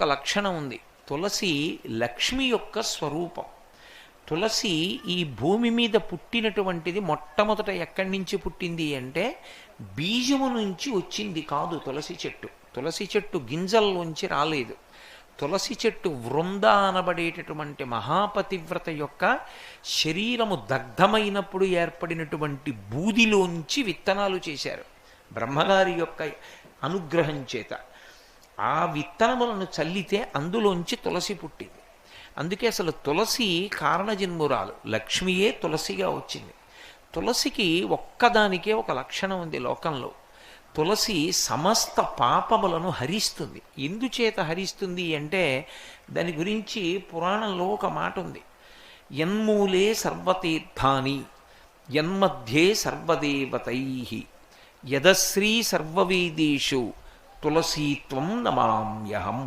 ఒక లక్షణం ఉంది. తులసి లక్ష్మి యొక్క స్వరూపం. తులసి ఈ భూమి మీద పుట్టినటువంటిది మొట్టమొదట ఎక్కడి నుంచి పుట్టింది అంటే బీజము నుంచి వచ్చింది కాదు తులసి చెట్టు. తులసి చెట్టు గింజల్లోంచి రాలేదు. తులసి చెట్టు వృంద అనబడేటటువంటి మహాపతివ్రత యొక్క శరీరము దగ్ధమైనప్పుడు ఏర్పడినటువంటి బూదిలోంచి విత్తనాలు చేశారు బ్రహ్మగారి యొక్క అనుగ్రహం చేత. ఆ విత్తనములను చల్లితే అందులోంచి తులసి పుట్టింది. అందుకే అసలు తులసి కారణజన్మురాలు, లక్ష్మియే తులసిగా వచ్చింది. తులసికి ఒక్కదానికే ఒక లక్షణం ఉంది లోకంలో. తులసి సమస్త పాపములను హరిస్తుంది. ఎందుచేత హరిస్తుంది అంటే దాని గురించి పురాణంలో ఒక మాట ఉంది. యన్మూలే సర్వతీర్థాని యన్మధ్యే సర్వదేవతై యదశ్రీ సర్వవేదేషు తులసీత్వం నమామ్యహం.